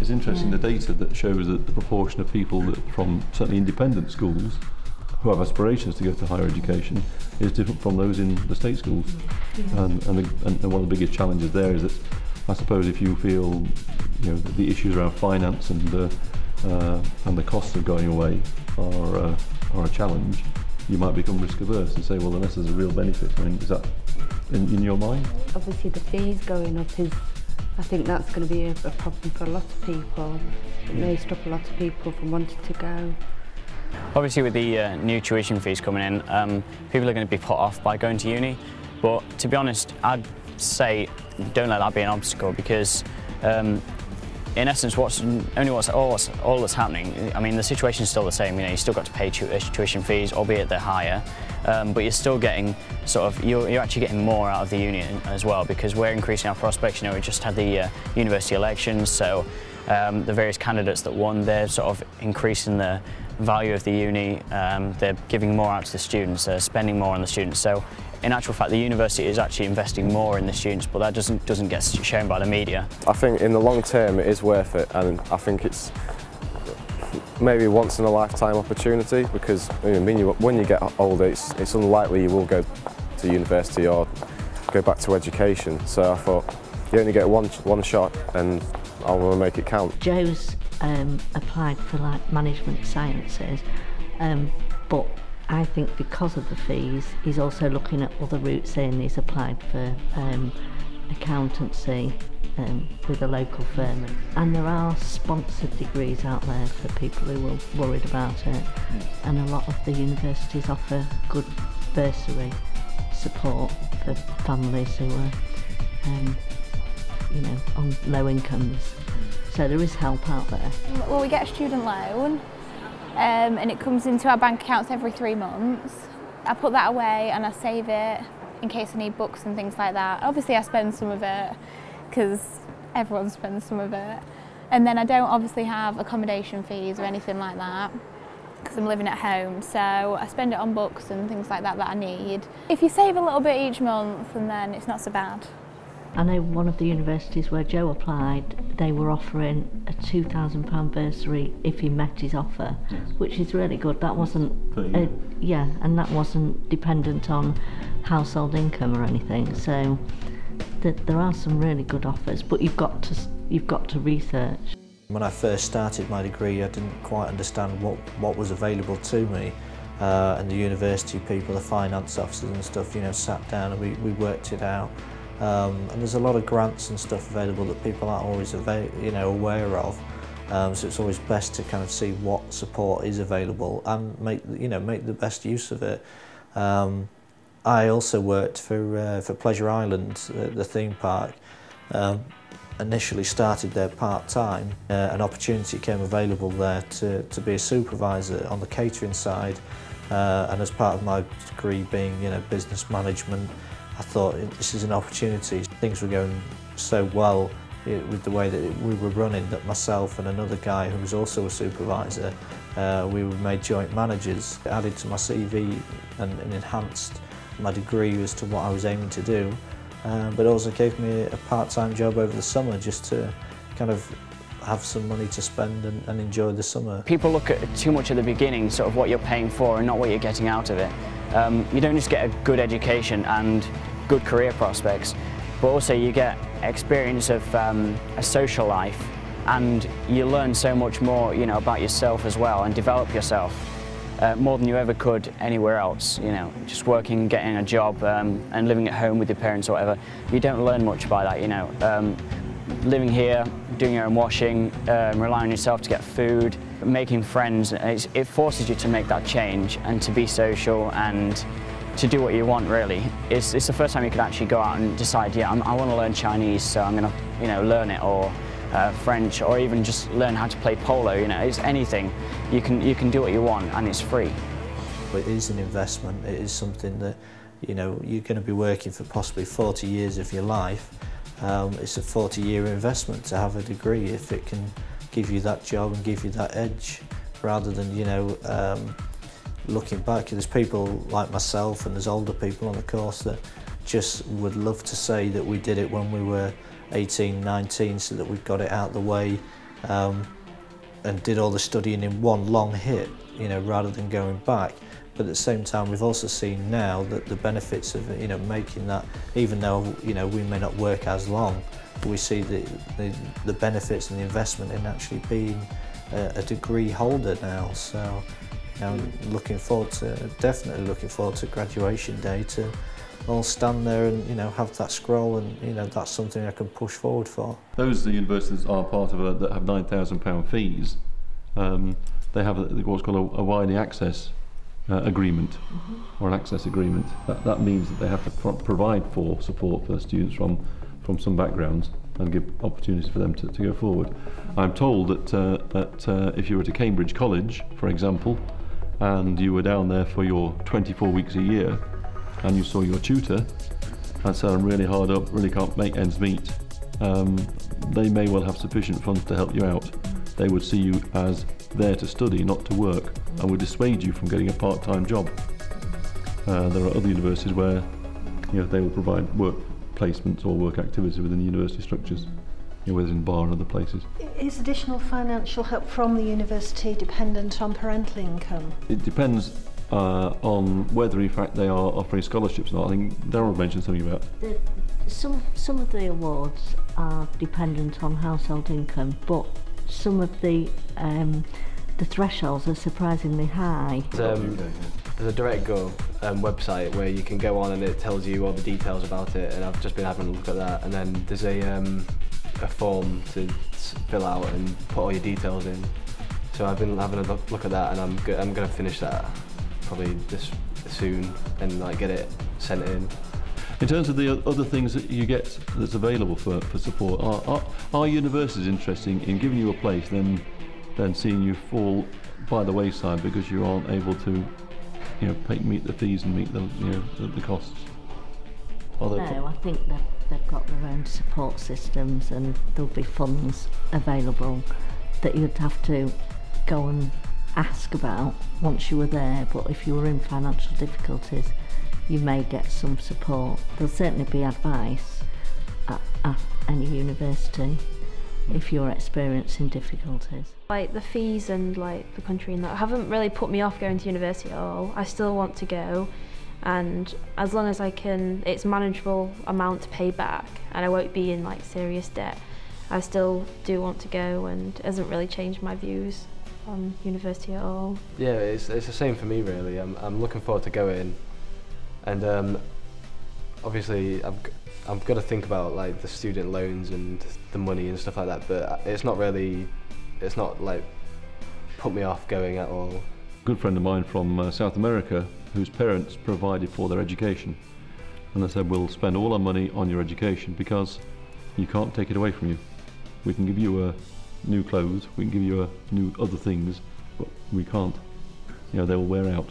it's interesting, the data that shows that the proportion of people that from certainly independent schools who have aspirations to go to higher education is different from those in the state schools. And one of the biggest challenges there is that, I suppose, if you feel that the issues around finance and the costs of going away are a challenge, you might become risk averse and say, well, unless there's a real benefit. I mean, is that in your mind? Obviously the fees going up I think that's going to be a problem for a lot of people. It may stop a lot of people from wanting to go. Obviously with the new tuition fees coming in, people are going to be put off by going to uni, but to be honest, I'd say don't let that be an obstacle, because in essence all that's happening, I mean, the situation is still the same. You still got to pay tuition fees, albeit they're higher, but you're still getting you're actually getting more out of the uni as well, because we're increasing our prospects. We just had the university elections, so the various candidates that won, they're sort of increasing the value of the uni. They're giving more out to the students, they're spending more on the students. So in actual fact, the university is actually investing more in the students, but that doesn't get shown by the media. I think in the long term it is worth it, and I think it's maybe a once in a lifetime opportunity, because when you get older, it's unlikely you will go to university or go back to education. So I thought you only get one shot, and I want to make it count. Joe's applied for management sciences, but I think because of the fees, he's also looking at other routes in. He's applied for accountancy with a local firm, and there are sponsored degrees out there for people who are worried about it, and a lot of the universities offer good bursary support for families who are on low incomes. So there is help out there. Well, we get a student loan, and it comes into our bank accounts every 3 months. I put that away and I save it in case I need books and things like that. Obviously I spend some of it, because everyone spends some of it. And then I don't obviously have accommodation fees or anything like that, because I'm living at home, so I spend it on books and things like that I need. If you save a little bit each month, and then it's not so bad. I know one of the universities where Joe applied, they were offering a £2,000 bursary if he met his offer, which is really good. That wasn't, and that wasn't dependent on household income or anything. So there are some really good offers, but you've got to research. When I first started my degree, I didn't quite understand what was available to me, and the university people, the finance officers and stuff, sat down and we worked it out. And there's a lot of grants and stuff available that people aren't always aware of, so it's always best to kind of see what support is available and make the best use of it. I also worked for Pleasure Island, the theme park. Initially started there part-time. An opportunity came available there to be a supervisor on the catering side, and as part of my degree being business management, I thought this is an opportunity. Things were going so well with the way that we were running that myself and another guy who was also a supervisor, we were made joint managers. It added to my CV and enhanced my degree as to what I was aiming to do, but also gave me a part-time job over the summer just to kind of have some money to spend and enjoy the summer. People look at too much at the beginning, sort of what you're paying for and not what you're getting out of it. You don't just get a good education and good career prospects, but also you get experience of a social life, and you learn so much more about yourself as well, and develop yourself more than you ever could anywhere else. Just working, getting a job and living at home with your parents or whatever, you don't learn much by that. Living here, doing your own washing, relying on yourself to get food, making friends, it forces you to make that change and to be social and to do what you want, really. It's the first time you can actually go out and decide, I want to learn Chinese, so I'm going to learn it, or French, or even just learn how to play polo. It's anything. You can do what you want, and it's free. It is an investment. It is something that you're going to be working for possibly 40 years of your life. It's a 40-year investment to have a degree if it can give you that job and give you that edge, rather than looking back. There's people like myself and there's older people on the course that just would love to say that we did it when we were 18, 19, so that we've got it out the way and did all the studying in one long hit, you know, rather than going back. But at the same time, we've also seen now that the benefits of, you know, making that, even though, you know, we may not work as long, we see the benefits and the investment in actually being a degree holder now. So, you know, definitely looking forward to graduation day, to all stand there and, you know, have that scroll, and, you know, that's something I can push forward for. Those universities are part of that have £9,000 fees. They have what's called a widening access agreement, or an access agreement. That means that they have to provide for support for students from some backgrounds and give opportunities for them to go forward. I'm told that if you were at a Cambridge college, for example, and you were down there for your 24 weeks a year, and you saw your tutor and said, I'm really hard up, really can't make ends meet, they may well have sufficient funds to help you out. They would see you as there to study, not to work, and would dissuade you from getting a part-time job. There are other universities where, you know, they will provide work placements or work activities within the university structures, you know, whether in Bar and other places. Is additional financial help from the university dependent on parental income? It depends on whether in fact they are offering scholarships or not. I think Darryl mentioned something about some of the awards are dependent on household income, but some of the thresholds are surprisingly high. There's a DirectGov website where you can go on and it tells you all the details about it, and I've just been having a look at that. And then there's a form to fill out and put all your details in. So I've been having a look at that, and I'm going to finish that probably this soon and like get it sent in. In terms of the other things that you get that's available for support, are universities interested in giving you a place, then seeing you fall by the wayside because you aren't able to, you know, meet the fees and meet the, you know, the costs? No, I think they've got their own support systems, and there'll be funds available that you'd have to go and ask about once you were there. But if you were in financial difficulties, you may get some support. There'll certainly be advice at any university if you're experiencing difficulties. Like the fees and like the country and that haven't really put me off going to university at all. I still want to go, and as long as I can, it's manageable amount to pay back and I won't be in like serious debt, I still do want to go, and it hasn't really changed my views on university at all. Yeah, it's the same for me really. I'm looking forward to going, and obviously I've got to think about like the student loans and the money and stuff like that, but it's not like put me off going at all. A good friend of mine from South America, whose parents provided for their education, and they said, we'll spend all our money on your education because you can't take it away from you. We can give you new clothes, we can give you new other things, but we can't. You know, they will wear out.